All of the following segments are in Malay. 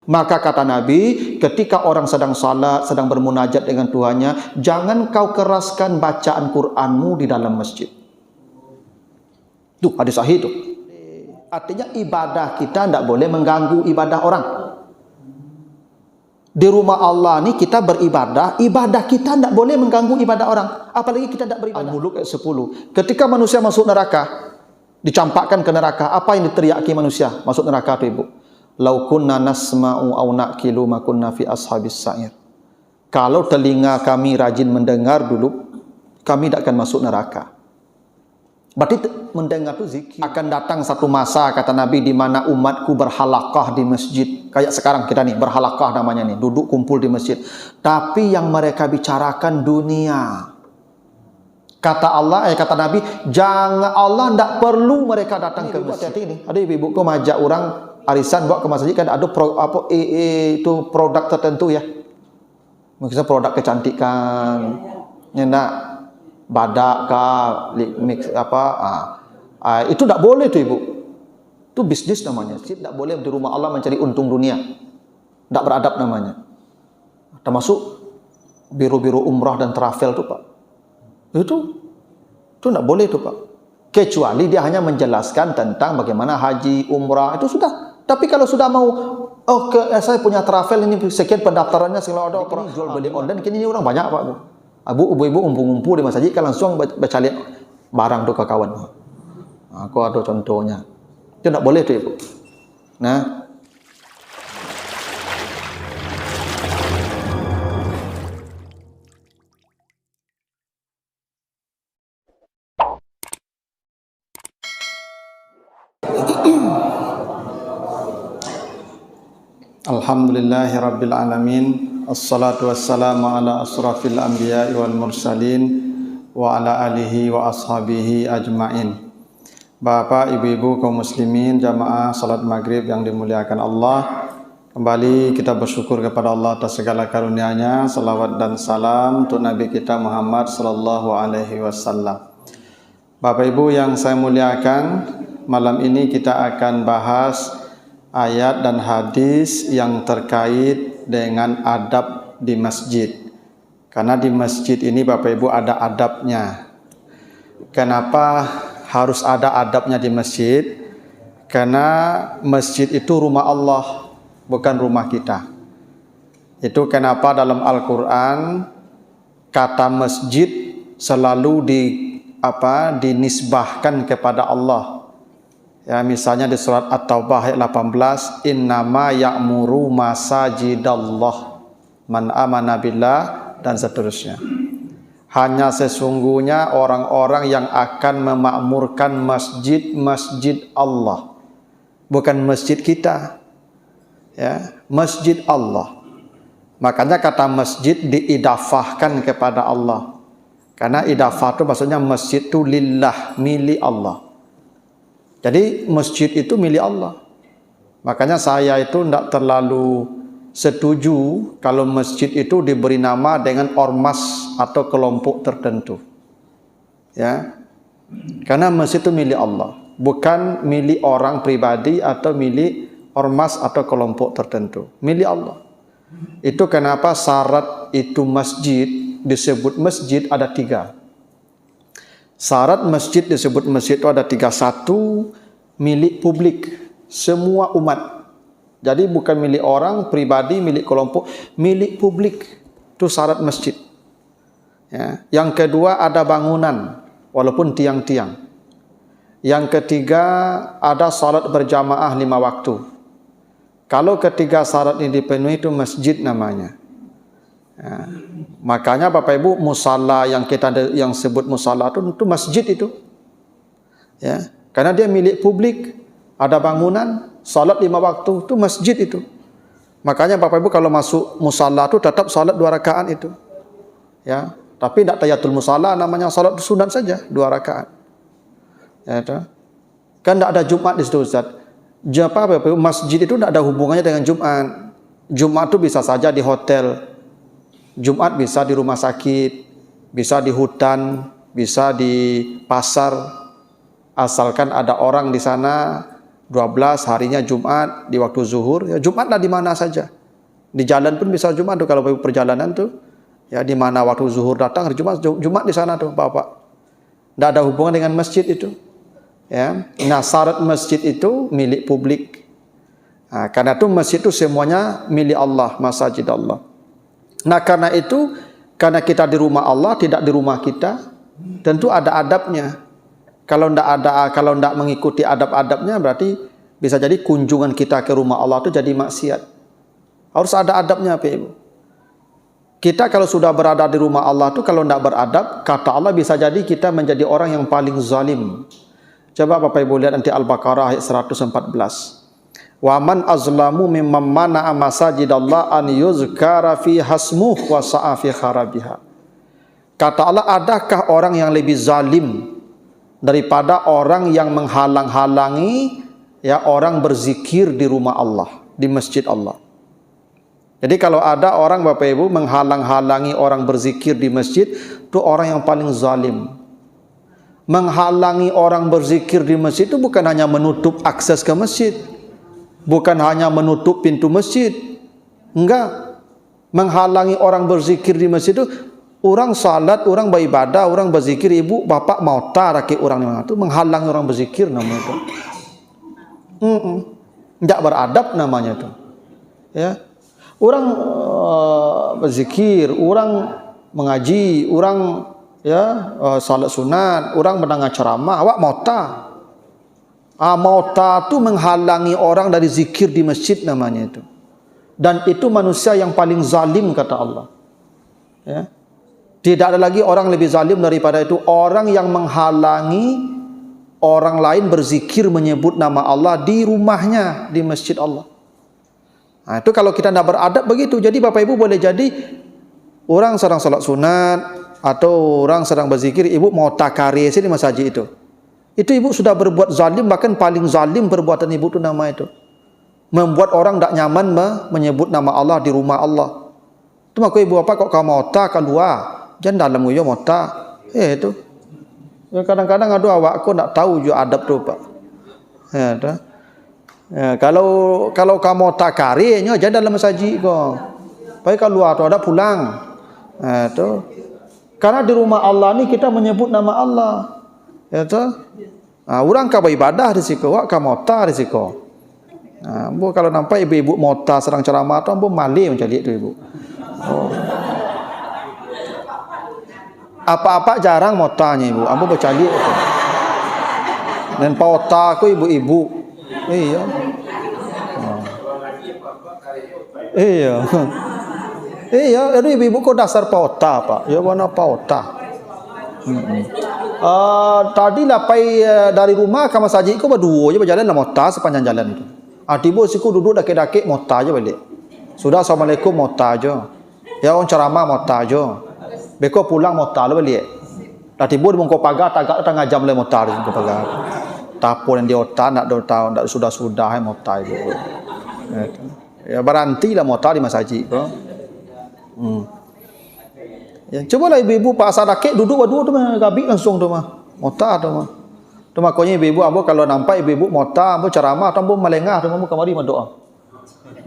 Maka kata Nabi, ketika orang sedang salat, sedang bermunajat dengan Tuhannya, jangan kau keraskan bacaan Qur'anmu di dalam masjid. Tuh hadis sahih itu. Artinya ibadah kita tidak boleh mengganggu ibadah orang. Di rumah Allah ni kita beribadah, ibadah kita tidak boleh mengganggu ibadah orang. Apalagi kita tidak beribadah. Al-Muluk ayat 10. Ketika manusia masuk neraka, dicampakkan ke neraka, apa yang diteriaki manusia masuk neraka itu, Ibu? Lau kunna nasma'u aw naqilu ma kunna fi ashabis sa'ir. Kalau telinga kami rajin mendengar dulu, kami tidak akan masuk neraka. Berarti mendengar itu zikir. Akan datang satu masa, kata Nabi, di mana umatku berhalaqah di masjid. Kayak sekarang kita nih, berhalaqah namanya nih, duduk kumpul di masjid. Tapi yang mereka bicarakan dunia. Kata Allah, kata Nabi, jangan, Allah tidak perlu mereka datang ke masjid. Ini ada ibu-ibu kau majak orang arisan bawa ke masjid, kan ada itu produk tertentu ya. Mungkin produk kecantikan. Nyendak badak kah, mix apa, itu tidak boleh tuh Ibu. Itu bisnis namanya. Tidak boleh di rumah Allah mencari untung dunia. Tidak beradab namanya. Termasuk biru-biru umrah dan travel tuh Pak. Itu tidak boleh tuh Pak. Kecuali dia hanya menjelaskan tentang bagaimana haji, umrah, itu sudah. Tapi kalau sudah mau, saya punya travel ini sekian pendaftarannya, segala ada orang jual beli online, kini orang banyak Pak. Ibu-ibu ngumpul-ngumpul di masjid kan langsung baca lihat barang tuh ke kawan. Aku ada contohnya. Itu tidak boleh tuh Ibu. Nah, Alhamdulillahirabbil alamin. Assalatu wassalamu ala asrafil anbiya'i wal mursalin wa ala alihi wa ashabihi ajmain. Bapak, ibu-ibu kaum muslimin jamaah salat maghrib yang dimuliakan Allah, kembali kita bersyukur kepada Allah atas segala karunia-Nya. Salawat dan salam untuk Nabi kita Muhammad sallallahu alaihi wasallam. Bapak ibu yang saya muliakan, malam ini kita akan bahas ayat dan hadis yang terkait dengan adab di masjid. Karena di masjid ini Bapak Ibu ada adabnya. Kenapa harus ada adabnya di masjid? Karena masjid itu rumah Allah, bukan rumah kita. Itu kenapa dalam Al-Qur'an kata masjid selalu dinisbahkan kepada Allah. Ya, misalnya di surat At-Taubah ayat 18, innama ya'muru masajidallah man amana billah, dan seterusnya. Hanya sesungguhnya orang-orang yang akan memakmurkan masjid-masjid Allah, bukan masjid kita. Ya, masjid Allah. Makanya kata masjid diidafahkan kepada Allah. Karena idafah itu maksudnya masjid itu lillah, milik Allah. Jadi masjid itu milik Allah. Makanya saya itu tidak terlalu setuju kalau masjid itu diberi nama dengan ormas atau kelompok tertentu. Ya. Karena masjid itu milik Allah, bukan milik orang pribadi atau milik ormas atau kelompok tertentu. Milik Allah. Itu kenapa syarat itu masjid disebut masjid ada 3. Syarat masjid disebut masjid itu ada 3. 1, milik publik, semua umat. Jadi bukan milik orang pribadi, milik kelompok, milik publik. Itu syarat masjid. Ya. Yang kedua ada bangunan, walaupun tiang-tiang. Yang ketiga ada salat berjamaah 5 waktu. Kalau ketiga syarat ini dipenuhi itu masjid namanya. Ya. Makanya Bapak Ibu musalla yang yang sebut musalla itu masjid itu. Ya, karena dia milik publik, ada bangunan, salat 5 waktu itu masjid itu. Makanya Bapak Ibu kalau masuk musalla itu tetap salat 2 rakaat itu. Ya, tapi tidak tahiyatul musalla, namanya salat sunat saja 2 rakaat. Ya, itu. Kan tidak ada Jumat di situ Ustaz. Bapak Ibu, masjid itu tidak ada hubungannya dengan Jumat. Jumat itu bisa saja di hotel. Jumat bisa di rumah sakit, bisa di hutan, bisa di pasar, asalkan ada orang di sana, 12 harinya Jumat di waktu zuhur, ya Jumatlah di mana saja. Di jalan pun bisa Jumat tuh, kalau perjalanan tuh, ya di mana waktu zuhur datang hari Jumat, Jumat di sana tuh Bapak. Tidak ada hubungan dengan masjid itu. Ya, nah syarat masjid itu milik publik. Nah, karena itu masjid itu semuanya milik Allah, masajid Allah. Nah karena itu, karena kita di rumah Allah, tidak di rumah kita, tentu ada adabnya. Kalau tidak mengikuti adab-adabnya, berarti bisa jadi kunjungan kita ke rumah Allah itu jadi maksiat. Harus ada adabnya, Pak Ibu. Kita kalau sudah berada di rumah Allah itu, kalau tidak beradab, kata Allah bisa jadi kita menjadi orang yang paling zalim. Coba Bapak Ibu lihat nanti Al-Baqarah ayat 114. Wa man azlamu mimman mana'a masajidallah an yuzkara fi hasmuh wa sa'a fi kharabiha. Kata Allah, adakah orang yang lebih zalim daripada orang yang menghalang-halangi ya orang berzikir di rumah Allah, di masjid Allah. Jadi kalau ada orang Bapak Ibu menghalang-halangi orang berzikir di masjid, itu orang yang paling zalim. Menghalangi orang berzikir di masjid itu bukan hanya menutup akses ke masjid, bukan hanya menutup pintu masjid. Enggak. Menghalangi orang berzikir di masjid itu, orang salat, orang beribadah, orang berzikir, ibu, bapak mau tarik orang itu, menghalangi orang berzikir namanya itu. Enggak beradab namanya itu. Ya. Orang berzikir, orang mengaji, orang salat sunat, orang mendengar ceramah, awak mota. Mota itu menghalangi orang dari zikir di masjid namanya itu. Dan itu manusia yang paling zalim kata Allah. Ya. Tidak ada lagi orang lebih zalim daripada itu, orang yang menghalangi orang lain berzikir menyebut nama Allah di rumahnya, di masjid Allah. Nah, itu kalau kita tidak beradab begitu. Jadi Bapak Ibu boleh jadi orang sedang salat sunat atau orang sedang berzikir, ibu mau takari di masjid itu. Itu ibu sudah berbuat zalim, bahkan paling zalim perbuatan ibu itu nama itu. Membuat orang tak nyaman menyebut nama Allah di rumah Allah. Itu maka ibu apa kok kamu mota keluar, jangan dalam yo mota. Itu. Ya, kadang-kadang ada awak aku tak tahu juga adab tu Pak. Ya, dah. Ya, kalau kamu takari nya jangan dalam masjid kau. Baik keluar tu ada pulang. Itu. Karena di rumah Allah ni kita menyebut nama Allah. Ya toh? Orang ka beribadah di situ, wak ka mota di situ. Bu kalau nampak ibu-ibu mota sedang ceramah tu, bu malih macam itu ibu. Oh. Apa-apa jarang motanya ibu, ambo bercalik tu. Dan pauta aku ibu-ibu. Iya. Iya. Iya, itu ibu-ibu kok dasar pauta Pak. Ya warna pauta. Tadi lapai dari rumah ke masjid ko berdua je berjalan lah mota sepanjang jalan itu. Tiba siku duduk dakik-dakik mota je balik. Sudah assalamualaikum mota je. Ya orang ceramah mota je. Beko pulang mota lah balik. Dah tiba di bongko pagar tagak tengah jam le mota di bongko pagar. Tapon yang dia otak nak tahu nak sudah-sudah mota itu. Ya berhenti lah mota di masjid ko. Ya, cobalah ibu-ibu pasar dakik duduk berdua tu gabik langsung tu mah. Mota tu mah. Tu makanya ibu-ibu ambo kalau nampak ibu-ibu mota ambo ceramah tu ambo melengah tu ambo kamari berdoa.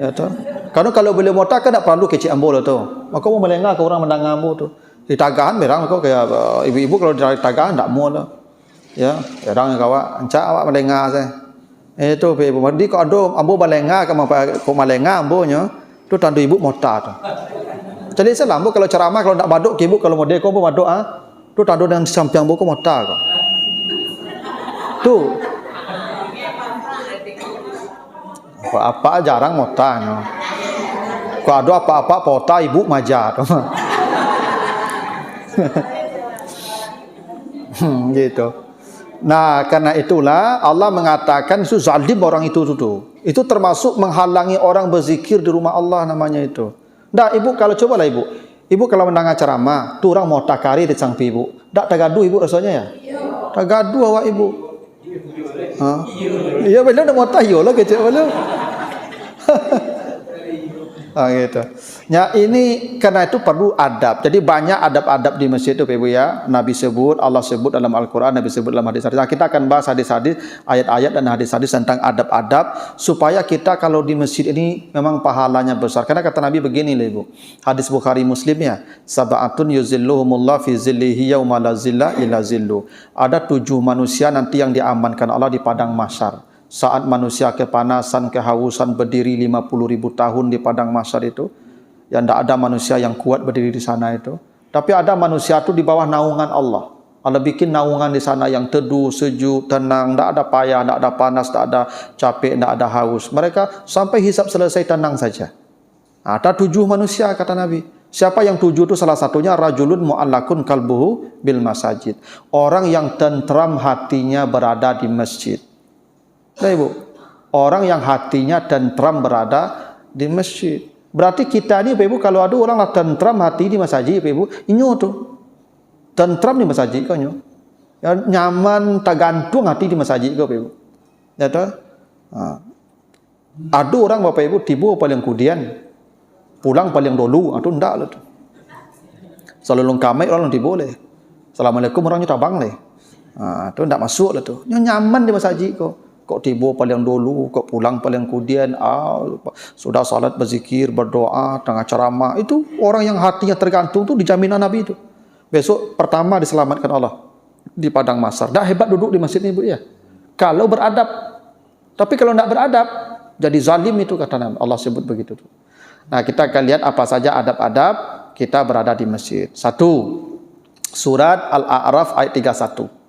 Ya tu. Karena kalau boleh mota kan tak perlu kecik ambo lah tu. Maka ambo melengah ke orang mendengar ambo tu. Di tagahan merang kau kayak ibu-ibu kalau di tagahan tak mau lah. Ya, orang kawa ancak awak melengah saya. Itu ibu mandi kau ado ambo melengah kau melengah ambo nya tu tandu ibu mota tu. Jadi salam bu kalau ceramah kalau nak baduk ibu kalau model kau baduk tu tado dengan samping bu kau mota kau. Tu. Apa jarang mota nya. Kau ada apa-apa pota ibu maja tu. Gitu. Nah, karena itulah Allah mengatakan itu zalim orang itu tu. Itu termasuk menghalangi orang berzikir di rumah Allah namanya itu. Dah ibu kalau cobalah ibu. Ibu kalau mendengar ceramah, tu orang mau takari di samping ibu. Tak tagadu ibu rasanya ya? Tagadu awak ibu. Iya betul dah mau tayo lah kecil betul. Gitu. Ya ini karena itu perlu adab. Jadi banyak adab-adab di masjid itu, Ibu ya. Nabi sebut, Allah sebut dalam Al-Qur'an, Nabi sebut dalam hadis-hadis. Nah, kita akan bahas hadis-hadis, ayat-ayat dan hadis-hadis tentang adab-adab supaya kita kalau di masjid ini memang pahalanya besar. Karena kata Nabi begini, Ibu. Hadis Bukhari Muslim ya. Sab'atun yuzilluhumullah fi zillihi yauma la zilla illa zillu. Ada 7 manusia nanti yang diamankan Allah di padang mahsyar. Saat manusia kepanasan, kehausan berdiri 50.000 tahun di padang mahsyar itu, yang tidak ada manusia yang kuat berdiri di sana itu. Tapi ada manusia itu di bawah naungan Allah. Allah bikin naungan di sana yang teduh, sejuk, tenang, tidak ada payah, tidak ada panas, tidak ada capek, tidak ada haus. Mereka sampai hisab selesai tenang saja. Ada 7 manusia kata Nabi. Siapa yang 7 itu? Salah satunya rajulun mu'allakun kalbuhu bil masajid. Orang yang tentram hatinya berada di masjid. Nah, Ibu, orang yang hatinya tentram berada di masjid. Berarti kita ni, Ibu, kalau ada orang lah tentram hati di masjid, Ibu, inyo tu tentram di masjid kau nyo. Ya, nyaman, tak gantung hati di masjid kau, Ibu. Ya tu. Ada orang Bapak Ibu tiba paling kemudian pulang paling dulu, itu ndak lah tu. Selalu kamai orang tiba boleh. Assalamualaikum orangnya tabang leh. Tu ndak masuk lah tu. Nyaman di masjid kau. Kok tiba paling dulu, kok pulang paling kemudian, sudah salat berzikir, berdoa, tengah ceramah. Itu orang yang hatinya tergantung tu dijaminan Nabi itu. Besok pertama diselamatkan Allah di padang mahsyar. Dah hebat duduk di masjid ni, Ibu ya. Kalau beradab. Tapi kalau tidak beradab, jadi zalim itu kata Nabi. Allah sebut begitu tu. Nah, kita akan lihat apa saja adab-adab kita berada di masjid. 1. Surat Al-A'raf ayat 31.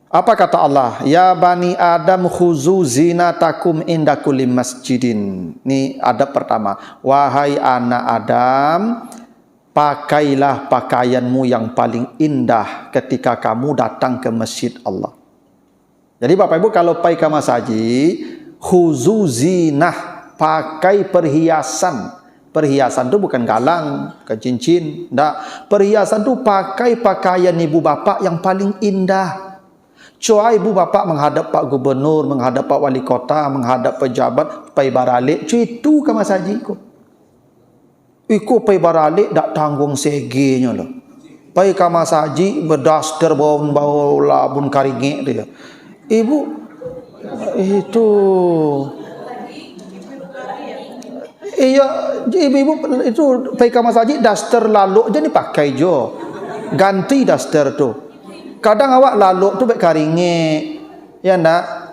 Apa kata Allah? Ya bani Adam khuzu zinatakum inda kulli masjidin. Ini adab pertama. Wahai anak Adam, pakailah pakaianmu yang paling indah ketika kamu datang ke masjid Allah. Jadi Bapak Ibu kalau pergi ke masjid, khuzu zinah, pakai perhiasan. Perhiasan itu bukan galang, bukan cincin, enggak. Perhiasan itu pakai pakaian ibu bapak yang paling indah. Cuai ibu bapa menghadap Pak Gubernur, menghadap Pak Wali Kota, menghadap pejabat, pai baralik, itu ke masjid ko. Iku pai baralik dak tanggung segenya loh. Pai ke masjid berdaster bau labun karingek dia. Ibu itu iya, ibu itu pai ke masjid daster lalu jadi pakai jo. Ganti daster tu. Kadang awak lalu tu baik karinge, ya nak.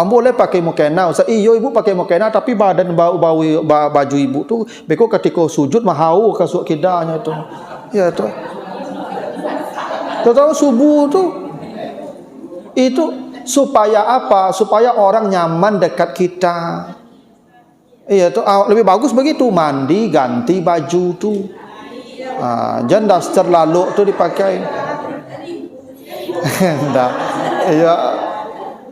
Boleh pakai mukena. Ustaz, iyo ibu pakai mukena, tapi badan baju ibu tu, beko ketika sujud mahau kasut kidanya tu, ya tu. Tahu subuh tu, itu supaya apa? Supaya orang nyaman dekat kita. Iya tu, lebih bagus begitu, mandi ganti baju tu. Jangan daster lalu tu dipakai. Enggak.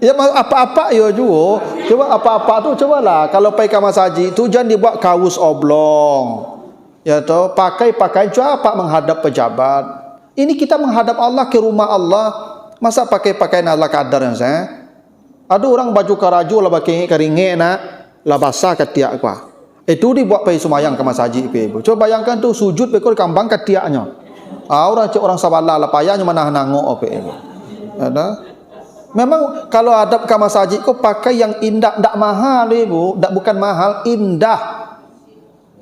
Ya apa-apa yo juga. Coba apa-apa tu cobalah kalau pergi ke masjid tu jangan dibuat kaos oblong. Ya toh, pakai pakaian apa menghadap pejabat. Ini kita menghadap Allah ke rumah Allah. Masa pakai pakaian ala kadar saya? Ada orang baju karaju lah pakai keringe nak, lah basah ketiak kuah. Itu dibuat pergi semayang ke masjid ibu. Coba bayangkan tu sujud pekor kambang ketiaknya. Orang sabala lah payahnya mana nangok apa ini. Ada. Memang kalau adab ke masjid kau pakai yang indah, ndak mahal ibu, ndak bukan mahal, indah.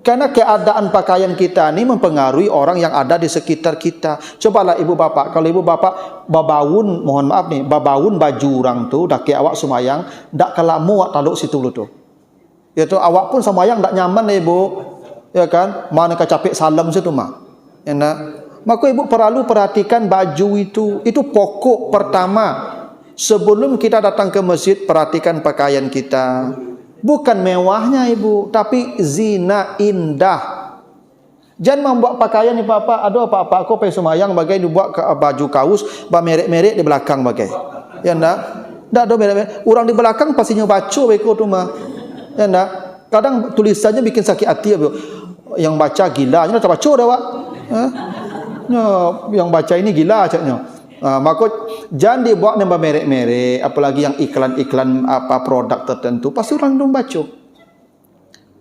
Karena keadaan pakaian kita ni mempengaruhi orang yang ada di sekitar kita. Cobalah ibu bapak, kalau ibu bapak babaun, mohon maaf nih, babaun baju orang tu dak ke awak semayang, ndak kelamu awak taluk situ lu tu. Ya tu awak pun semayang ndak nyaman ibu. Ya kan? Mana kecapek salam situ mah. Ya nak. Maka ibu perlu perhatikan baju itu. Itu pokok pertama. Sebelum kita datang ke masjid, perhatikan pakaian kita. Bukan mewahnya ibu, tapi zina indah. Jangan membuat pakaian ibu apa. Aduh apa-apa aku pergi semayang bagai dibuat baju kaos, merek-merek di belakang bagai. Ya enggak? Enggak ada merek-merek. Orang di belakang pastinya baca beko tu mah. Ya enggak? Kadang tulisannya bikin sakit hati ibu. Yang baca gila, jangan baca dah awak. Yang baca ini gila caknya. Maka jangan dibuat nama merek-merek, apalagi yang iklan-iklan apa produk tertentu, pasti orang dong baca.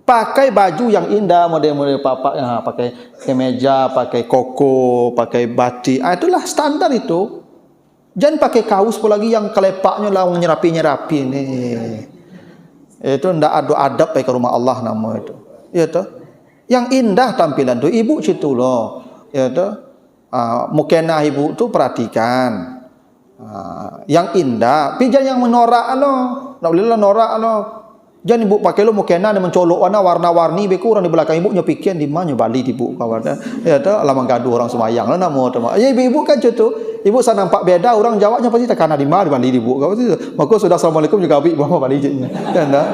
Pakai baju yang indah, model-model papa, pakai kemeja, pakai koko, pakai batik. Itulah standar itu. Jangan pakai kaos pun lagi yang kelepaknya lah nyerapi-nyerapi ni. Itu ndak ada adab ke rumah Allah nama itu. Ya toh. Yang indah tampilan tu ibu situ loh. Ya toh. Mukena ibu tu perhatikan. Yang indah, tapi jangan yang menorak loh. Tak boleh lah norak loh. Jangan ibu pakai lo mukena dan mencolok warna-warni beku orang di belakang ibu nyopikian di mana bali ibu kawan. Ya tu alamang gaduh orang semayang lah nama tu. Ya ibu kan cutu. Ibu saya nampak beda orang jawabnya pasti tak kana di mana bali ibu kawan tu. Maka sudah assalamualaikum juga abi bawa bali je. Kan dah.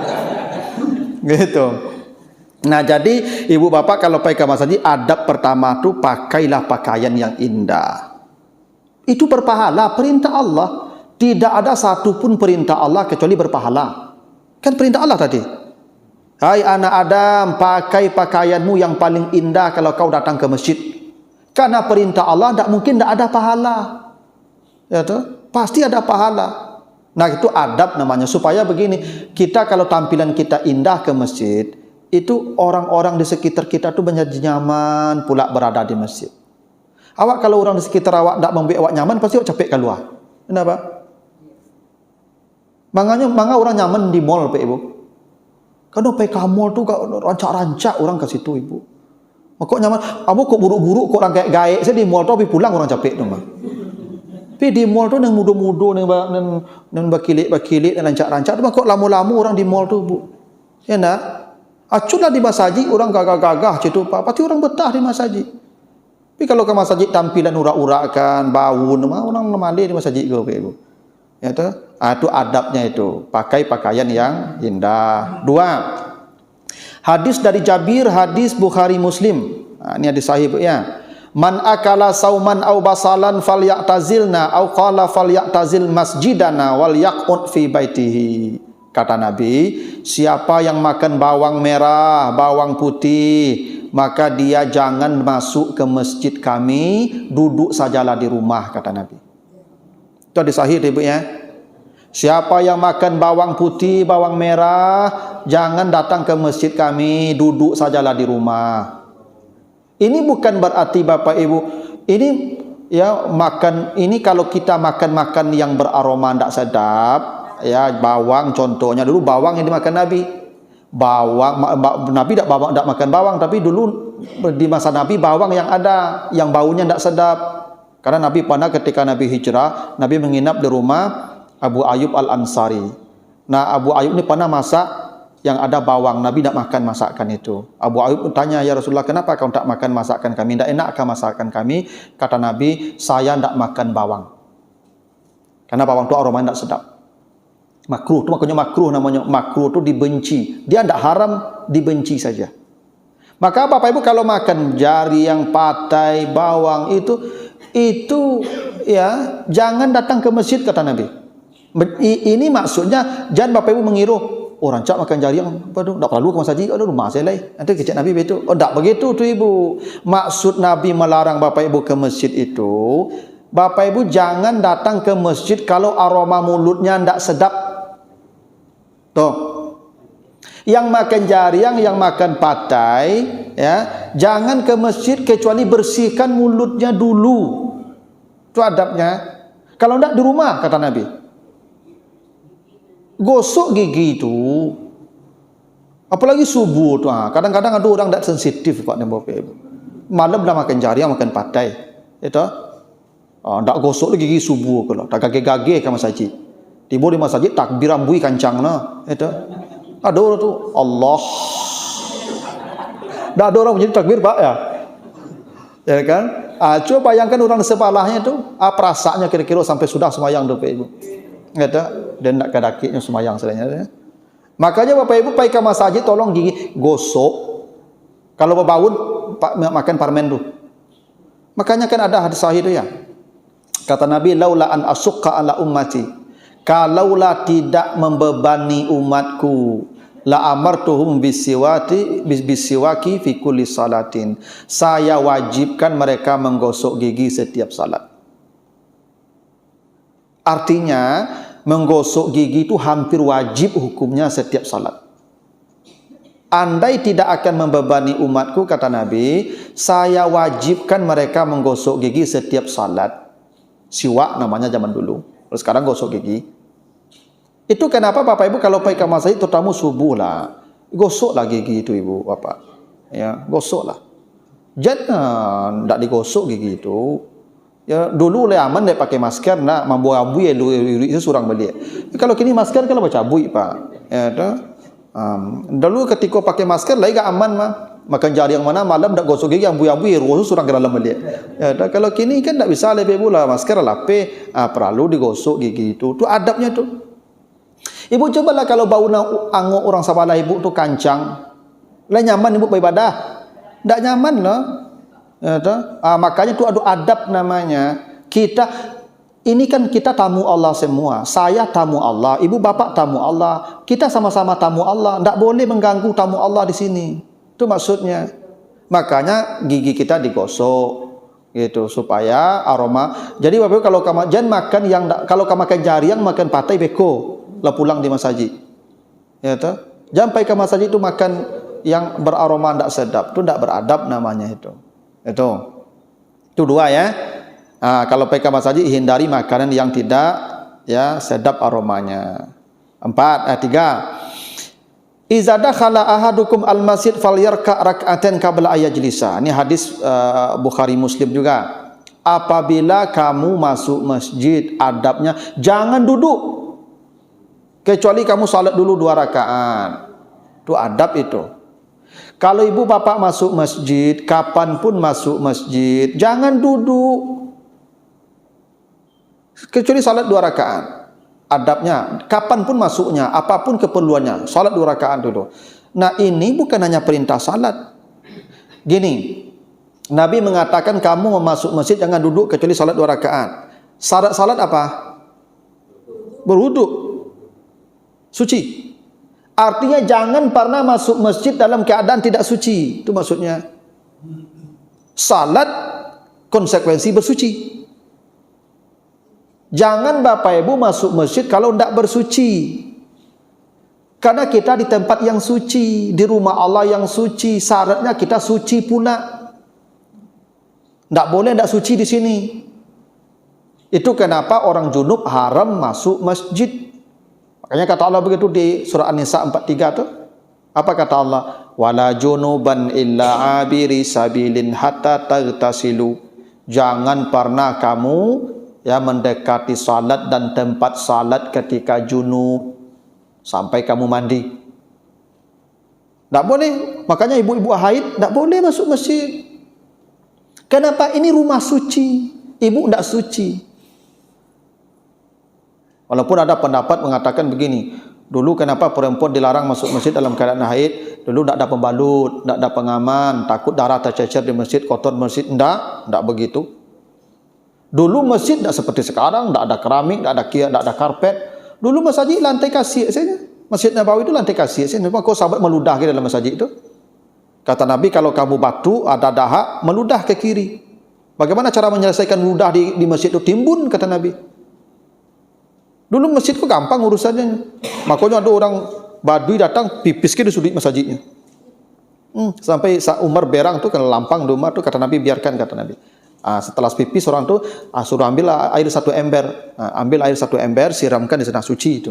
Gitu. Nah, jadi ibu bapak kalau pergi ke masjid adab pertama tu pakailah pakaian yang indah. Itu berpahala perintah Allah. Tidak ada satu pun perintah Allah kecuali berpahala. Kan perintah Allah tadi. Hai anak Adam, pakai pakaianmu yang paling indah kalau kau datang ke masjid. Karena perintah Allah tidak mungkin tidak ada pahala. Ya toh? Pasti ada pahala. Nah, itu adab namanya. Supaya begini, kita kalau tampilan kita indah ke masjid, itu orang-orang di sekitar kita tu menjadi nyaman pula berada di masjid. Awak kalau orang di sekitar awak tidak membuat awak nyaman, pasti awak capek keluar. Kenapa? Mangga orang nyaman di mall, Pak Ibu. Kalau pergi ke mall tu rancak-rancak orang ke situ, Ibu. Kok nyaman? Kamu kok buruk-buruk kok orang gaek saya di mall tu tapi pulang orang capek tu mah. Tapi di mall tu nang mudo-mudo nang bakilik dan rancak-rancak tu kok lama-lama orang di mall tu, Bu. Ya nak? Aculah di masjid orang gagah-gagah situ, Pak. Pasti orang betah di masjid. Tapi kalau ke masjid tampilan urak-urakan, bau, orang malih di masjid ke, Pak Ibu. Ya tu, itu adabnya itu. Pakai pakaian yang indah. 2. Hadis dari Jabir, hadis Bukhari Muslim. Ini hadis sahih ya. Man akala sauman au basalan falyatazilna au qala falyatazil masjidana wal yaqut fi baitihi. Kata Nabi, siapa yang makan bawang merah, bawang putih, maka dia jangan masuk ke masjid kami, duduk sajalah di rumah, kata Nabi. Itu hadis sahih Ibu ya. Siapa yang makan bawang putih, bawang merah, jangan datang ke masjid kami, duduk sajalah di rumah. Ini bukan berarti Bapak Ibu, ini ya makan ini kalau kita makan yang beraroma tidak sedap, ya bawang contohnya dulu bawang yang dimakan Nabi. Nabi tidak makan bawang, tapi dulu di masa Nabi bawang yang ada yang baunya tidak sedap. Karena Nabi pernah ketika Nabi hijrah, Nabi menginap di rumah Abu Ayyub Al-Ansari. Nah, Abu Ayyub ini pernah masak yang ada bawang. Nabi tidak makan masakan itu. Abu Ayyub bertanya, ya Rasulullah, kenapa kau tak makan masakan kami? Tidak enakkah masakan kami? Kata Nabi, saya tidak makan bawang. Karena bawang itu aromanya tidak sedap. Makruh, itu makanya makruh namanya. Makruh itu dibenci. Dia tidak haram, dibenci saja. Maka Bapak Ibu kalau makan jari yang patai, bawang itu ya jangan datang ke masjid, kata Nabi. Ini maksudnya jangan Bapak Ibu mengiru rancak makan jari yang tak perlu ke masjid, rumah saya lah. Nanti kecek Nabi begitu. Tak begitu tu Ibu. Maksud Nabi melarang Bapak Ibu ke masjid itu, Bapak Ibu jangan datang ke masjid kalau aroma mulutnya tidak sedap. Tuh. Yang makan jariang, yang makan patai, ya, jangan ke masjid kecuali bersihkan mulutnya dulu. Itu adabnya. Kalau tidak di rumah, kata Nabi. Gosok gigi itu. Apalagi subuh tu. Kadang-kadang ada orang tidak sensitif, Pak dan Bapak Ibu. Malam dah makan jariang, makan patai. Itu. Tak gosok lagi gigi subuh kalau. Tak gage-gage ke masjid. Tiba di masjid takbir ambui kancang nah. Itu. Ada orang tu Allah. Tak ada orang menjadi takbir, Pak ya. Ya kan? Coba bayangkan orang sebelahnya tu, perasaannya kira-kira sampai sudah semayang tu, Pak Ibu. Kata, dan nak kadakitnya semayang selainnya. Makanya Bapak Ibu pergi ke masjid tolong gigi gosok. Kalau berbaun makan parmen tu. Makanya kan ada hadis sahih tu ya. Kata Nabi, laula an asukka ala ummati. Kalaulah tidak membebani umatku, la amartuhum bisiwaki fi kulli salatin. Saya wajibkan mereka menggosok gigi setiap salat. Artinya menggosok gigi itu hampir wajib hukumnya setiap salat. andai tidak akan membebani umatku, kata Nabi, saya wajibkan mereka menggosok gigi setiap salat. Siwak namanya zaman dulu. Terus sekarang gosok gigi. Itu kenapa Bapak Ibu kalau pergi ke masjid terutama subuh lah, gosoklah gigi itu Ibu Bapak. Ya, gosoklah. Jangan tidak digosok gigi itu. Ya, dulu le aman dia pakai masker nak mambu-ambu ya itu surang balik. Kalau kini masker kalau baca bui Pak. Ya, dulu ketika pakai masker lagi gak aman mah. Makan jari yang mana malam tak gosok gigi ambu-ambu ya rusuh surang ke dalam balik. Ya, kalau kini kan tak bisa lebih pula masker lape perlu digosok gigi itu. Tu adabnya tu. Ibu cobalah kalau bau angok orang Sabala ibu tu kancang. Lah nyaman ibu beribadah. Tak nyaman lah. Ya, makanya itu ada adab namanya. Ini kan kita tamu Allah semua. Saya tamu Allah, ibu bapak tamu Allah. Kita sama-sama tamu Allah. Tak boleh mengganggu tamu Allah di sini. Itu maksudnya. Makanya gigi kita digosok gitu supaya aroma. Jadi Bapak kalau kamu jangan makan yang kalau kamu makan jariang makan patai beko lah pulang di masjid. Ya toh? Jangan pergi ke masjid itu makan yang beraroma tidak sedap. Itu tidak beradab namanya itu. Itu dua ya. Kalau pergi ke masjid hindari makanan yang tidak ya sedap aromanya. 3. Iza dakhala ahadukum al-masjid falyarka rak'atan qabla ayajlisa. Ini hadis Bukhari Muslim juga. Apabila kamu masuk masjid, adabnya jangan duduk kecuali kamu salat dulu 2 rakaat. Itu adab itu. Kalau ibu bapak masuk masjid, kapanpun masuk masjid, jangan duduk kecuali salat 2 rakaat. Adabnya, kapanpun masuknya, apapun keperluannya, salat 2 rakaat dulu. Nah ini bukan hanya perintah salat. Gini, Nabi mengatakan kamu masuk masjid jangan duduk kecuali salat 2 rakaat. Syarat salat apa? Berwuduk, suci. Artinya jangan pernah masuk masjid dalam keadaan tidak suci. Itu maksudnya. Salat konsekuensi bersuci. Jangan Bapak Ibu masuk masjid kalau tidak bersuci. Karena kita di tempat yang suci, di rumah Allah yang suci, syaratnya kita suci pula. Tidak boleh tidak suci di sini. Itu kenapa orang junub haram masuk masjid. Makanya kata Allah begitu di surah An-Nisa 43 tu. Apa kata Allah? Wala junuban illa abiri sabilin hatta tagtasilu. Jangan pernah kamu ya mendekati salat dan tempat salat ketika junub sampai kamu mandi. Tak boleh. Makanya ibu-ibu haid tak boleh masuk masjid. Kenapa? Ini rumah suci. Ibu tak suci. Walaupun ada pendapat mengatakan begini, dulu kenapa perempuan dilarang masuk masjid dalam keadaan haid? Dulu tak ada pembalut, tak ada pengaman, takut darah tercecer di masjid, kotor masjid. Tak begitu. Dulu masjid tak seperti sekarang, tak ada keramik, tak ada kia, tak ada karpet. Dulu masjid lantai kasih saja. Masjid Nabawi itu lantai kasih saja. Kau sahabat meludah ke dalam masjid itu. Kata Nabi, kalau kamu batu ada dahak, meludah ke kiri. Bagaimana cara menyelesaikan meludah di masjid itu? Timbun, kata Nabi. Dulu masjid itu gampang urusannya. Makanya ada orang Badui datang pipis ke di sudut masjidnya. Sampai Umar berang tu kena lampang di Umar tu, kata Nabi biarkan, kata Nabi. Setelah pipis orang tu suruh ambil air 1 ember. Ambil air 1 ember, siramkan di sana suci itu.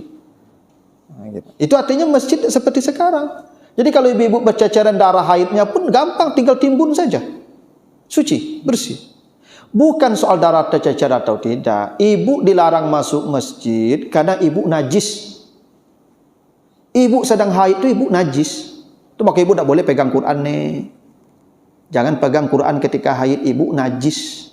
Gitu. Itu artinya masjid seperti sekarang. Jadi kalau ibu-ibu berceceran darah haidnya pun gampang, tinggal timbun saja. Suci, bersih. Bukan soal darah tercecer atau tidak. Ibu dilarang masuk masjid karena ibu najis. Ibu sedang haid itu ibu najis. Itu maka ibu tak boleh pegang Quran nih. Jangan pegang Quran ketika haid, ibu najis.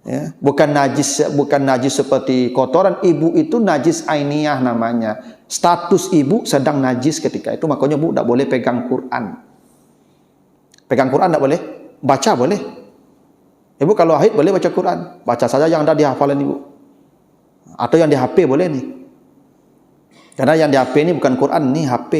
Ya, bukan najis seperti kotoran. Ibu itu najis ainiyah namanya. Status ibu sedang najis ketika itu, makanya ibu tak boleh pegang Quran. Pegang Quran tak boleh, baca boleh. Ibu kalau haid boleh baca Quran. Baca saja yang ada di hafalan ibu. Atau yang di HP boleh nih. Karena yang di HP ini bukan Quran, ini HP.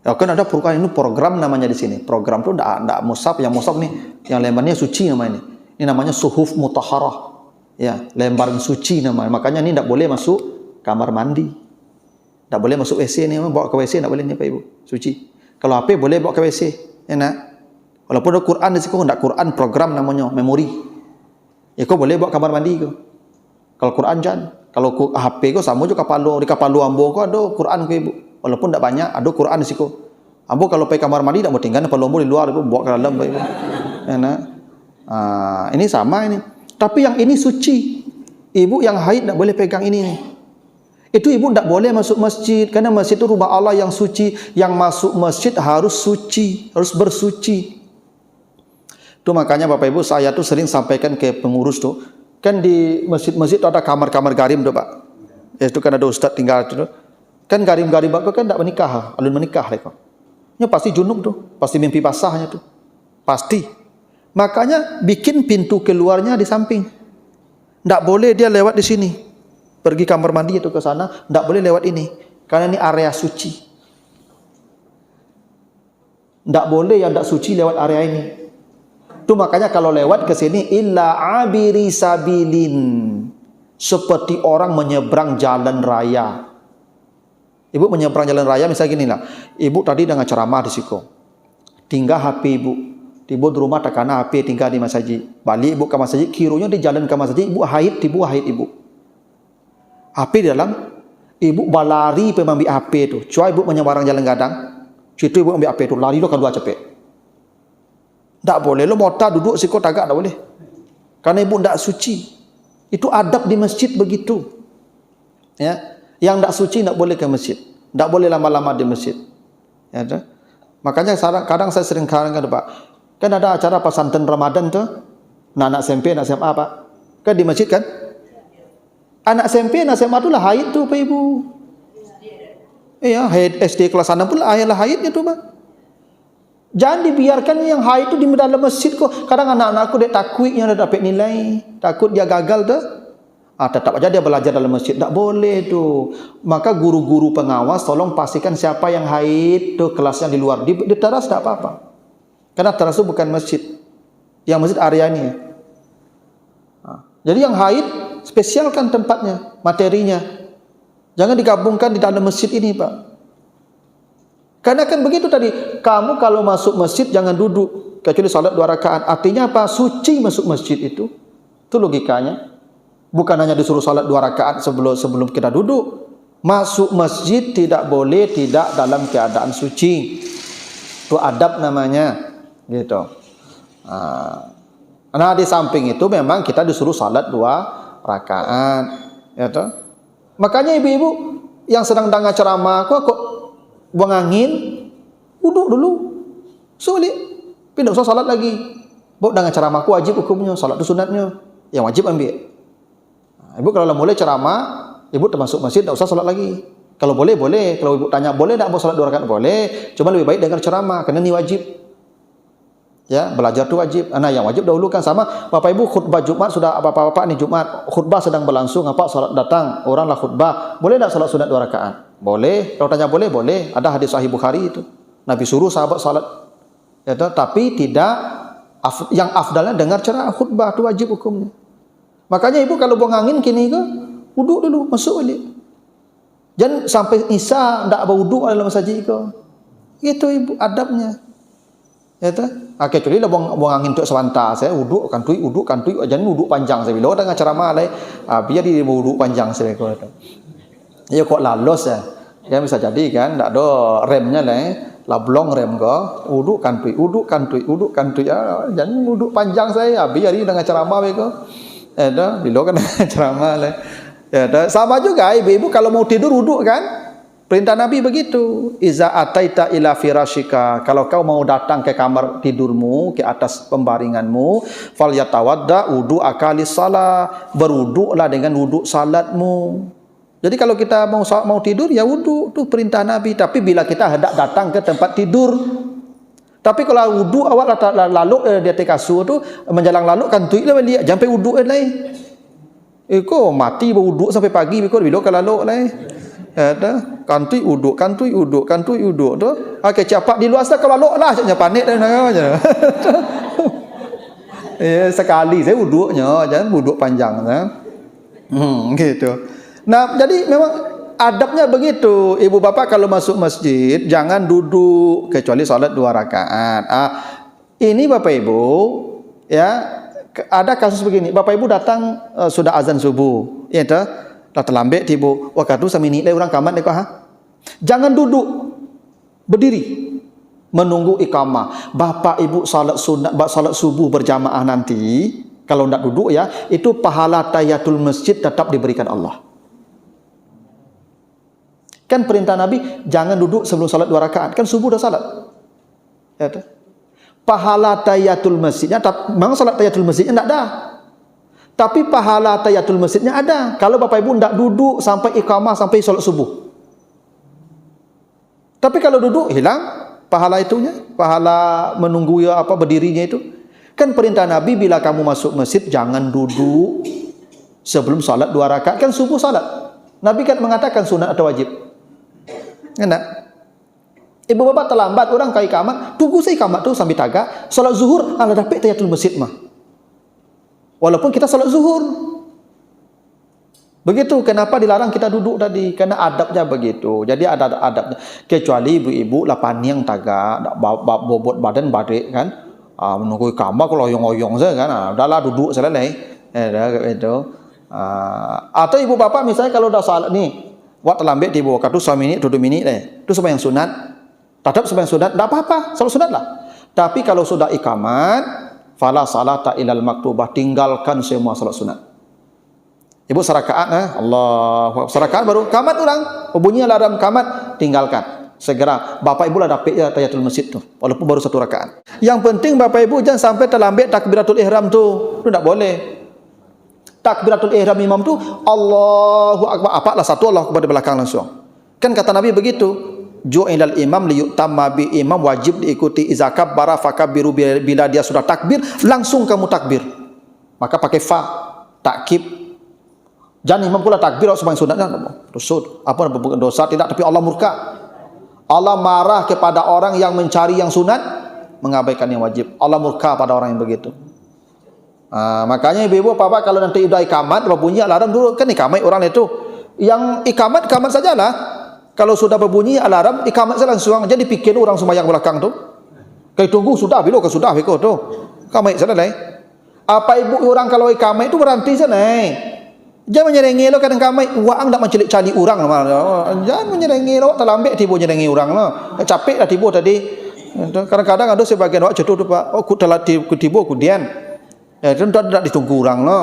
Ya, kan ada Quran ini program namanya di sini. Program itu tidak mushaf, yang mushaf nih, yang lembarnya suci namanya ini. Ini namanya suhuf mutahharah. Ya, lembar suci namanya. Makanya ini tidak boleh masuk kamar mandi. Tak boleh masuk WC ni, bawa ke WC tak boleh ni Pak Ibu. Suci. Kalau HP boleh bawa ke WC, ya nak. Walaupun ada Quran di situ, tidak Quran program namanya, memori. Ya kau boleh bawa kamar mandi kau. Kalau Quran jangan. Kalau HP kau sama juga di kapal lu ambo kau ada Quran kau ibu. Walaupun tidak banyak, ada Quran di situ. Ambo kalau pergi kamar mandi tak mau tinggal kapal lu ambo di luar, ibu bawa ke dalam ibu. Ya nak. Ini sama ini. Tapi yang ini suci. Ibu yang haid tak boleh pegang ini nih. Itu ibu tak boleh masuk masjid karena masjid itu rumah Allah yang suci. Yang masuk masjid harus suci, harus bersuci. Itu makanya Bapak Ibu saya tuh sering sampaikan ke pengurus tuh, kan di masjid-masjid itu ada kamar-kamar garim tuh Pak. Itu kan ada ustaz tinggal itu. Kan garim-garim Bapak kan tak menikah, alun menikah mereka. Ya pasti junub tuh, pasti mimpi basahnya tuh. Pasti. Makanya bikin pintu keluarnya di samping. Tak boleh dia lewat di sini. Pergi kamar mandi itu ke sana, tak boleh lewat ini. Karena ini area suci. Tak boleh yang tak suci lewat area ini. Itu makanya kalau lewat ke sini illa abiri sabilin. Seperti orang menyeberang jalan raya. Ibu menyeberang jalan raya misalnya gini lah. Ibu tadi dengan ceramah di situ. Tinggal HP ibu. Ibu di rumah tak kena HP tinggal di masjid. Balik ibu ke masjid, kirunya di jalan ke masjid, ibu haid ibu. HP di dalam, ibu balari pergi ambil HP tu. Cuma ibu menyebarang jalan gadang, situ ibu ambil HP tu, lari lo keluar cepet. Tak boleh, lo mota duduk sikot agak tak boleh. Karena ibu tak suci. Itu adab di masjid begitu. Ya, yang tak suci tak boleh ke masjid. Tak boleh lama-lama di masjid. Ya, tak? Makanya kadang saya sering kadang Pak. Kan ada acara pesantren Ramadan tu, anak SMP, anak SMA Pak. Kan di masjid kan? Anak SMP, anak SMA tu lah haid tu Pak Ibu. Iya, haid SD kelas 6 pun lah haidnya tu Pak. Jangan dibiarkan yang haid tu di dalam masjid kok. Kadang anak-anakku dia takut yang dia dapat nilai, takut dia gagal tu. Tetap aja dia belajar dalam masjid. Tak boleh tu. Maka guru-guru pengawas tolong pastikan siapa yang haid tu kelasnya di luar. Di teras tak apa-apa. Karena teras itu bukan masjid. Yang masjid area ini. Jadi yang haid spesialkan tempatnya, materinya. Jangan digabungkan di dalam masjid ini Pak. Karena kan begitu tadi, kamu kalau masuk masjid jangan duduk kecuali salat 2 rakaat. Artinya apa? Suci masuk masjid itu. Itu logikanya. Bukan hanya disuruh salat 2 rakaat sebelum kita duduk. Masuk masjid tidak boleh tidak dalam keadaan suci. Itu adab namanya. Gitu. Nah di samping itu memang kita disuruh salat 2 rakaat. Ya toh? Makanya ibu-ibu yang sedang dengar ceramah kok buang angin, duduk dulu. Sulit. Tidak usah salat lagi. Buat dengar ceramahku wajib hukumnya, salat itu sunatnya. Yang wajib ambil. Ibu kalau mulai ceramah, ibu termasuk masjid, tidak usah salat lagi. Kalau boleh, boleh. Kalau ibu tanya, boleh tak mau salat 2 rakaat? Boleh. Cuma lebih baik dengar ceramah, karena ini wajib. Ya, belajar tu wajib. Nah, yang wajib dahulukan sama Bapak Ibu khutbah Jumat sudah apa-apa ni Jumat, khutbah sedang berlangsung, apa salat datang, oranglah khutbah. Boleh tak salat sunat 2 rakaat? Boleh. Kalau tanya boleh, boleh. Ada hadis sahih Bukhari itu. Nabi suruh sahabat salat. Ya, tapi tidak yang afdalnya dengar ceramah khutbah tu wajib hukumnya. Makanya ibu kalau buang angin kini ke, wuduk dulu, masuk balik. Jangan sampai isya tak berwuduk dalam masjid ke. Itu ibu adabnya. Ya tu. Kecuali lah buang angin untuk sebentar, saya wuduk kantui, jangan wuduk panjang saya bila dengan ceramah lai. Biar dia wuduk panjang saya kata. Ya kok lalos ya. Ya bisa jadi kan tak ada remnya lah. Lablong rem ko, wuduk kantui. Ya, jangan wuduk panjang saya. Biar dia dengan ceramah mereka. Ya dah, bila kan ceramah lah. Ya dah, sama juga ibu-ibu kalau mau tidur wuduk kan? Perintah Nabi begitu. Iza ataita ila firashika, kalau kau mau datang ke kamar tidurmu, ke atas pembaringanmu, falyatawadda wudu akali salat, berwuduklah dengan wuduk salatmu. Jadi kalau kita mau tidur ya wuduk, tu perintah Nabi. Tapi bila kita hendak datang ke tempat tidur, tapi kalau wuduk awak lalu di atas kasur tu menjalang lalu kan tuik lah balik, sampai wuduk lain. Iko mati berwuduk sampai pagi bila kalau lalu lain. Ada kantui uduk tu. Okey cepat di luar sana kalau lalu lah jangan panik dah namanya. Sekali saya wuduknya, jangan wuduk panjang gitu. Nah, jadi memang Adabnya begitu. Ibu bapak kalau masuk masjid jangan duduk kecuali salat 2 rakaat. Ini bapak ibu, ya, ada kasus begini. Bapak ibu datang sudah azan subuh, ya toh, dah terlambat tibu. Waktu sami ni orang kamat dekat Jangan duduk, berdiri menunggu iqamah. Bapak ibu salat sunat, salat subuh berjamaah nanti, kalau tidak duduk ya, itu pahala tahiyatul masjid tetap diberikan Allah. Kan perintah Nabi, jangan duduk sebelum salat 2 rakaat. Kan subuh dah salat. Ya, pahala tahiyatul masjidnya, memang salat tahiyatul masjidnya tidak ada. Tapi pahala tahiyatul masjidnya ada. Kalau bapak ibu tidak duduk sampai iqamah, sampai salat subuh. Tapi kalau duduk, hilang pahala itunya. Pahala menunggu ya, berdirinya itu. Kan perintah Nabi, bila kamu masuk masjid, jangan duduk sebelum salat 2 rakaat. Kan subuh salat. Nabi kan mengatakan sunat atau wajib. Enak. Ibu bapak terlambat, orang ke ikamat, tunggu saya ikamat tu sambil tagak, salat zuhur, ala dapat tahiyatul masjid mah. Walaupun kita salat zuhur. Begitu, kenapa dilarang kita duduk tadi? Karena adabnya begitu. Jadi ada adabnya. Kecuali ibu-ibu lapan yang tagak, bobot badan badik kan, menunggu ikamat kalau oyong-oyong saja kan, udahlah duduk selesai. Itu. Atau ibu bapak misalnya kalau dah salat ni, waktu terlambat di bawah katu 1 minit, 2 minit itu sembahyang sunat. Tetap sembahyang sunat, tidak apa-apa, salat sunat lah. Tapi kalau sudah ikamat, fala salata ilal maktubah, tinggalkan semua salat sunat. Ibu serakaat, Allah, serakaat baru kamat orang, bunyi alarm kamat, tinggalkan. Segera, bapak ibu lah dapat ya tahiyatul masjid tu, walaupun baru 1 rakaat. Yang penting bapak ibu jangan sampai terlambat takbiratul ihram tu, itu tidak boleh. Takbiratul ihram imam tu Allahu akbar, apalah satu Allah kepada belakang langsung. Kan kata Nabi begitu, ju'ilal imam liyutamma bi, imam wajib diikuti, iza kabbara fakabbiru, bila dia sudah takbir langsung kamu takbir. Maka pakai fa, takkib. Jangan imam pula takbir sembahyang sunatnya rusud, apa dosa tidak, tapi Allah murka. Allah marah kepada orang yang mencari yang sunat, mengabaikan yang wajib. Allah murka pada orang yang begitu. Makanya ibu-ibu bapak kalau nanti udah ikamat berbunyi alarm dulu, kan ikamat orang itu yang ikamat sajalah. Kalau sudah berbunyi alarm ikamat saja langsung, jadi pikir orang sembahyang belakang tu kayak tunggu sudah bilo ke sudah beko tu ikamat saja lah. Apa ibu orang kalau ikamat itu berhenti saja jangan menyerengi lo kadang ikamat uang tak mencelik cali orang jangan menyerengi lo terlambat tiba menyerengi orang lo capek dah tiba tadi. Kadang-kadang ada sebagian awak cetu tu pak, aku telah tiba kemudian itu tidak ditunggu orang no.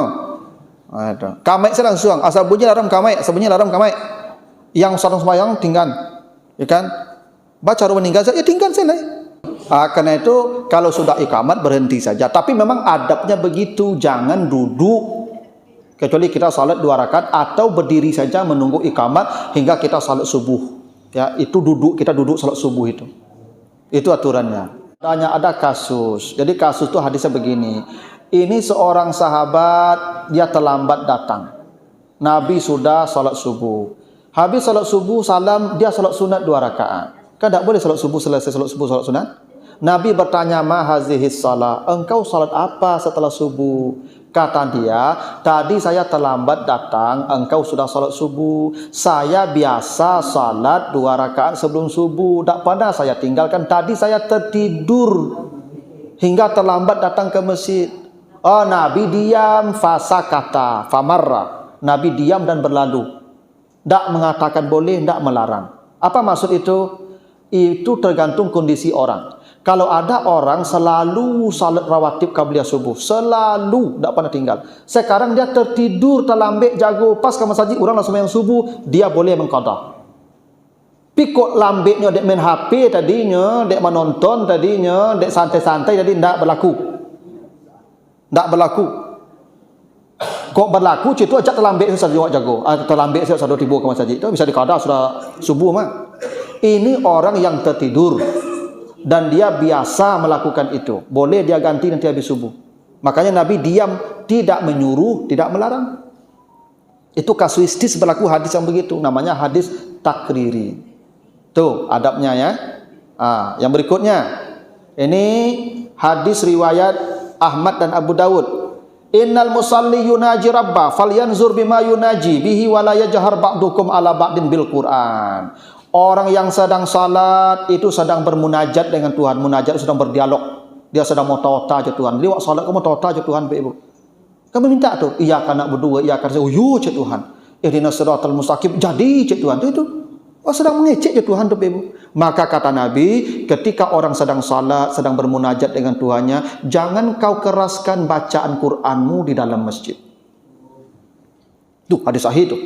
Kamai saya langsung, asal bunyi alarm kamai, asal bunyi alarm kamai. Yang sarung sembahyang tinggal, ya kan? Baca rumah meninggal saja, ya tinggal saja. Karena itu kalau sudah ikamat berhenti saja. Tapi memang adabnya begitu, jangan duduk. Kecuali kita salat 2 rakaat atau berdiri saja menunggu ikamat hingga kita salat subuh. Ya, itu duduk, kita duduk salat subuh itu. Itu aturannya. Ada kasus. Jadi kasus itu hadisnya begini. Ini seorang sahabat, dia terlambat datang. Nabi sudah salat subuh. Habis salat subuh, salam, dia salat sunat 2 rakaat. Kan tak boleh salat subuh selesai salat subuh salat sunat. Nabi bertanya, ma hazihis salat, engkau salat apa setelah subuh? Kata dia, tadi saya terlambat datang, engkau sudah salat subuh. Saya biasa salat 2 rakaat sebelum subuh. Tak pernah saya tinggalkan. Tadi saya tertidur hingga terlambat datang ke masjid. Oh, Nabi diam, fasakata, famarra. Nabi diam dan berlalu. Tak mengatakan boleh, tak melarang. Apa maksud itu? Itu tergantung kondisi orang. Kalau ada orang selalu salat rawatib qabliyah subuh, selalu tak pernah tinggal. Sekarang dia tertidur, terlambat, jago, pas ke masjid orang langsung yang subuh, dia boleh mengqada. Pikot lambeknya dek main HP tadinya, dek menonton tadinya, dek santai-santai tadi tak berlaku. Tak berlaku. Kok berlaku cerita ajak terlambat saja awak jago. Terlambat saja sudah tiba ke masjid. Itu bisa dikada sudah subuh mah. Ini orang yang tertidur dan dia biasa melakukan itu. Boleh dia ganti nanti habis subuh. Makanya Nabi diam, tidak menyuruh, tidak melarang. Itu kasuistis berlaku hadis yang begitu. Namanya hadis takriri. Tuh adabnya ya. Yang berikutnya. Ini hadis riwayat Ahmad dan Abu Dawud. Innal musalli yunaji rabbah falyanzur bima yunaji bihi wa la yajhar ba'dukum ala ba'din bil Qur'an. Orang yang sedang salat itu sedang bermunajat dengan Tuhan. Munajat sedang berdialog. Dia sedang mau tauta aja Tuhan. Dia waktu salat kamu tauta aja Tuhan, Ibu. Kamu minta tuh, iya kana berdua, iya kana uyu cek Tuhan. Ihdinas siratal mustaqim. Jadi cek Tuhan itu. Oh, sedang mengecek ya Tuhan tuh Ibu. Maka kata Nabi, ketika orang sedang salat, sedang bermunajat dengan Tuhannya, jangan kau keraskan bacaan Qur'anmu di dalam masjid. Tuh hadis sahih itu.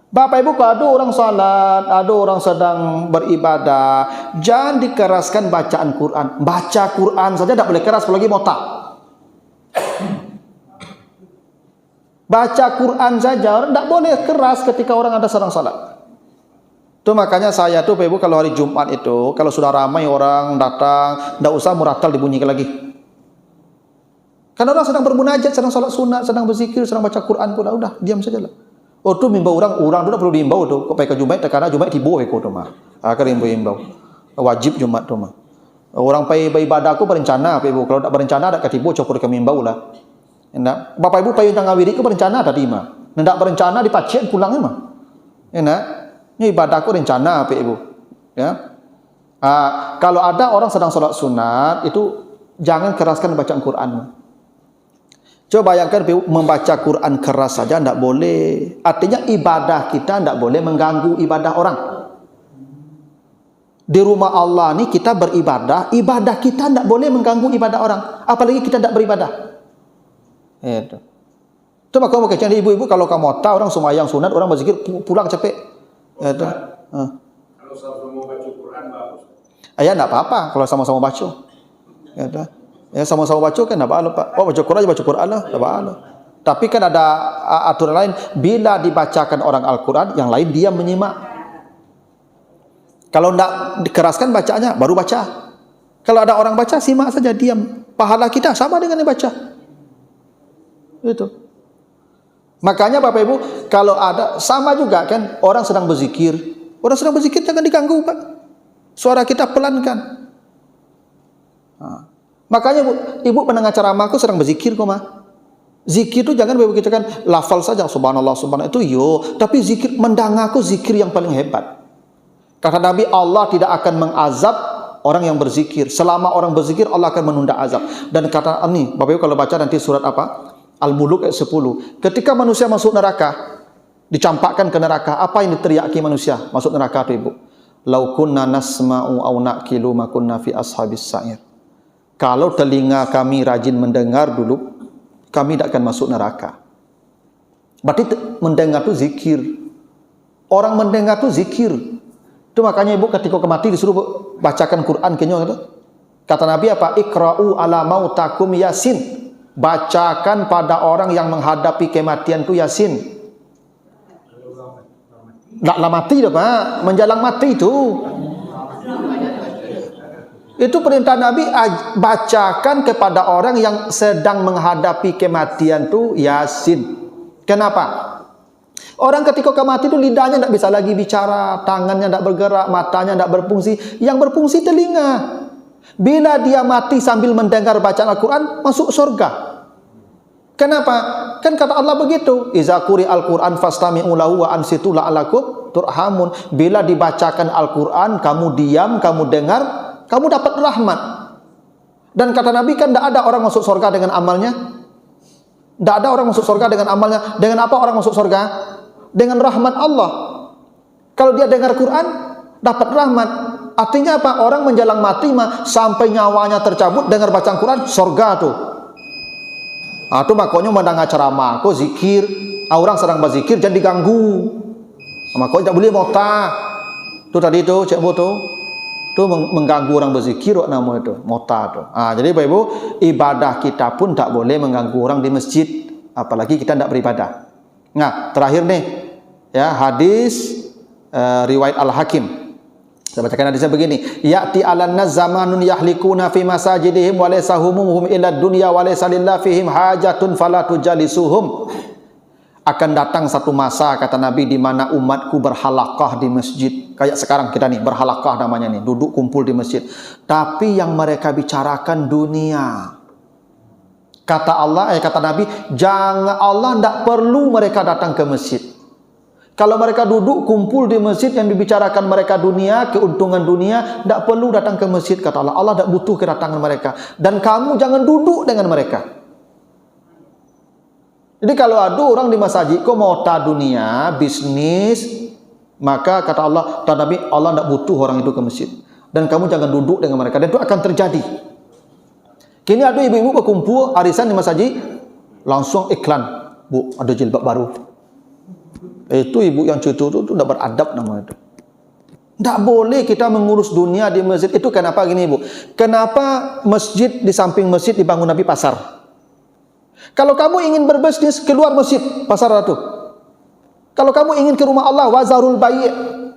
Bapak Ibu, kalau ada orang salat, ada orang sedang beribadah, jangan dikeraskan bacaan Quran. Baca Quran saja tidak boleh keras, apalagi mota. Baca Quran saja tidak boleh keras ketika orang ada sedang salat. Itu makanya saya tuh Bapak Ibu kalau hari Jumat itu, kalau sudah ramai orang datang, tidak usah muratal dibunyikan lagi. Karena orang sedang bermunajat, sedang salat sunat, sedang berzikir, sedang baca Quran pun udah diam sajalah. Oh tu mimbau orang tu tak perlu diimbau tu. Kau pergi ke Jumat, karena Jumat tibo eko tu mah. Akan imbau. Wajib Jumat tu mah. Orang pergi beribadah aku berencana Bapak Ibu. Kalau tak berencana ada ketibo cokor ke mimbau lah. Enak. Bapak Ibu pergi tengah wirid ke berencana tadi mah. Tidak berencana dipacien pulangnya mah. Enak. Ini ibadah aku rencana Bapak Ibu. Ya. Kalau ada orang sedang salat sunat itu jangan keraskan bacaan Quran. Coba bayangkan membaca Quran keras saja tidak boleh. Artinya ibadah kita tidak boleh mengganggu ibadah orang. Di rumah Allah ni kita beribadah, ibadah kita tidak boleh mengganggu ibadah orang. Apalagi kita tidak beribadah. Itu. Itu maka mau kecil ibu-ibu kalau kamu tahu orang sembahyang sunat, orang berzikir pulang capek. Itu. Kalau sama-sama baca Quran bagus. Ya tidak apa-apa kalau sama-sama baca. Itu. Ya sama-sama baca kan tak apa Pak. Oh baca Quran aja baca Quran lah, tak apa. Tapi kan ada aturan lain, bila dibacakan orang Al-Quran, yang lain diam menyimak. Kalau tidak dikeraskan bacanya, baru baca. Kalau ada orang baca, simak saja diam. Pahala kita sama dengan yang baca. Itu. Makanya Bapak Ibu, kalau ada sama juga kan orang sedang berzikir. Orang sedang berzikir jangan diganggu Pak. Suara kita pelankan. Makanya ibu pendengar ceramahku sedang berzikir kok mah. Zikir itu jangan Bapak kita kan lafal saja subhanallah subhanallah itu yo, tapi zikir mendengarku zikir yang paling hebat. Kata Nabi Allah tidak akan mengazab orang yang berzikir. Selama orang berzikir Allah akan menunda azab. Dan kata ini Bapak Ibu kalau baca nanti surat apa? Al-Muluk ayat 10. Ketika manusia masuk neraka, dicampakkan ke neraka, apa yang diteriaki manusia masuk neraka itu Ibu? Lau kunna nasma'u aw naqilu ma kunna fi ashabis sa'ir. Kalau telinga kami rajin mendengar dulu, kami tidak akan masuk neraka. Berarti mendengar itu zikir. Orang mendengar itu zikir. Itu makanya Ibu ketika mati disuruh bacakan Quran kenyang itu. Kata Nabi apa? Iqra'u ala mautakum Yasin. Bacakan pada orang yang menghadapi kematian itu Yasin. Taklah mati dah Pak, menjelang mati itu. Itu perintah Nabi, bacakan kepada orang yang sedang menghadapi kematian itu Yasin. Kenapa? Orang ketika mati itu lidahnya tidak bisa lagi bicara, tangannya tidak bergerak, matanya tidak berfungsi. Yang berfungsi telinga. Bila dia mati sambil mendengar bacaan Al-Quran, masuk surga. Kenapa? Kan kata Allah begitu. Iza quri al-Quran fastami'u lahu wa ansitu la'alakum turhamun. Bila dibacakan Al-Quran, kamu diam, kamu dengar, kamu dapat rahmat. Dan kata Nabi kan tidak ada orang masuk surga dengan amalnya. Tidak ada orang masuk surga dengan amalnya. Dengan apa orang masuk surga? Dengan rahmat Allah. Kalau dia dengar Quran, dapat rahmat. Artinya apa? Orang menjelang mati mah sampai nyawanya tercabut dengar bacaan Quran, surga tuh. Itu makanya mendengar ceramah, kau zikir, orang sedang berzikir jangan diganggu. Makanya tak boleh mota. Tu tadi tu cek tu. Tu mengganggu orang berzikir nama itu mota tu. Jadi Bapak Ibu, ibadah kita pun tak boleh mengganggu orang di masjid, apalagi kita tidak beribadah. Nah, terakhir nih ya hadis riwayat Al-Hakim. Saya bacakan hadisnya begini. Ya'ti 'alan nas zamanun yahlikuna fi masajidihim wa laysa humuhum illa dunya wa laysa lillahi fihim hajatun fala tujalisuhum. Akan datang satu masa kata Nabi di mana umatku berhalaqah di masjid. Kayak sekarang kita nih berhalaqah namanya nih, duduk kumpul di masjid. Tapi yang mereka bicarakan dunia. Kata Allah, kata Nabi, jangan, Allah tidak perlu mereka datang ke masjid. Kalau mereka duduk kumpul di masjid yang dibicarakan mereka dunia, keuntungan dunia, tidak perlu datang ke masjid, kata Allah. Allah tidak butuh kedatangan mereka. Dan kamu jangan duduk dengan mereka. Jadi kalau ada orang di masjid kok mau dunia, bisnis, maka kata Allah, kata Nabi, Allah tidak butuh orang itu ke masjid. Dan kamu jangan duduk dengan mereka. Dan itu akan terjadi. Kini ada ibu-ibu berkumpul arisan di masjid, langsung iklan, Bu, ada jilbab baru. Itu ibu yang cucu itu tidak beradab namanya itu. Tidak boleh kita mengurus dunia di masjid. Itu kenapa gini, Bu? Kenapa masjid di samping masjid dibangun Nabi pasar? Kalau kamu ingin berbisnis, keluar masjid, pasar itu. Kalau kamu ingin ke rumah Allah, wazarul bai',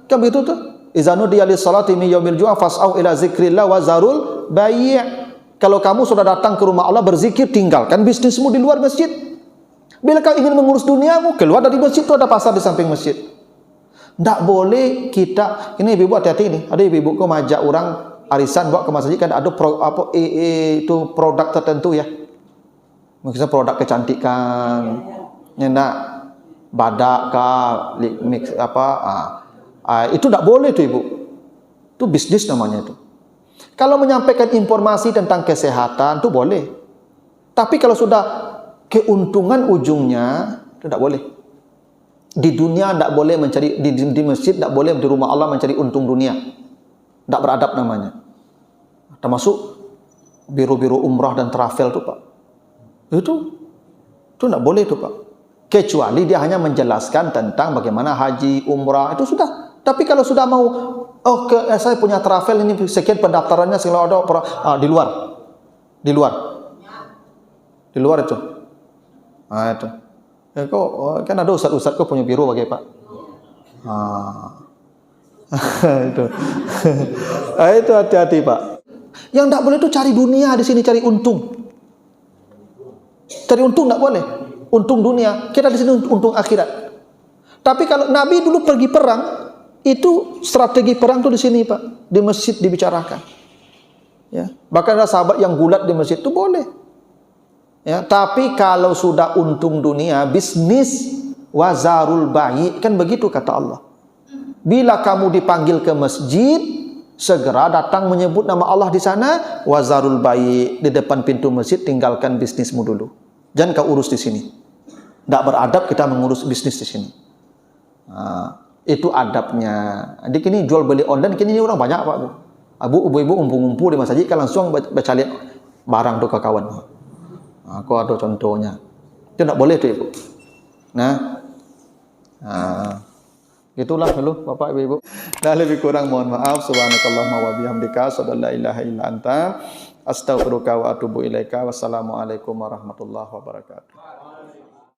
kan begitu tuh? Izanu diya lis-salati min yaumil jumu'ah fas'au ila zikrillah wazarul bai'. Kalau kamu sudah datang ke rumah Allah berzikir, tinggalkan bisnismu di luar masjid. Bila kau ingin mengurus duniamu, keluar dari masjid, itu ada pasar di samping masjid. Tak boleh kita, ini ibu-ibu hati-hati ini. Ada ibu-ibu kau majak orang arisan bawa ke masjid, kan ada itu produk tertentu ya. Maksudnya produk kecantikan. Nyendak badak kah, mix itu tak boleh tuh ibu. Itu bisnis namanya itu. Kalau menyampaikan informasi tentang kesehatan itu boleh. Tapi kalau sudah keuntungan ujungnya, tidak boleh. Di dunia tidak boleh mencari, di masjid tidak boleh, di rumah Allah mencari untung dunia. Tidak beradab namanya. Termasuk biro-biro umrah dan travel itu Pak. Itu tidak boleh itu Pak. Kecuali dia hanya menjelaskan tentang bagaimana haji, umrah, itu sudah. Tapi kalau sudah mau, saya punya travel ini sekian pendaftarannya, selalu ada di luar itu. Nah itu. Kan ada ustaz-ustaz kok punya biro bagi Pak. Itu. Itu hati-hati Pak. Yang tidak boleh itu cari dunia di sini, cari untung. Cari untung tidak boleh. Untung dunia. Kita di sini untung akhirat. Tapi kalau Nabi dulu pergi perang, itu strategi perang itu di sini Pak, di masjid dibicarakan. Ya, bahkan ada sahabat yang gulat di masjid itu boleh. Ya, tapi kalau sudah untung dunia, bisnis wazarul bai', kan begitu kata Allah. Bila kamu dipanggil ke masjid, segera datang menyebut nama Allah di sana, wazarul bai', di depan pintu masjid, tinggalkan bisnismu dulu. Jangan kau urus di sini. Tidak beradab kita mengurus bisnis di sini. Itu adabnya. Jadi kini jual beli online, kini orang banyak Pak. Ibu-ibu ngumpul-ngumpul di masjid, kan langsung baca lihat barang tu ke kawan. Aku ada contohnya. Itu tidak boleh tu ibu. Itulah dulu Bapak Ibu. Dah lebih kurang mohon maaf. Subhanakallahumma wa bihamdika, asyhadu an la ilaha illa anta, astaghfiruka wa atubu ilaika. Wassalamualaikum warahmatullahi wabarakatuh.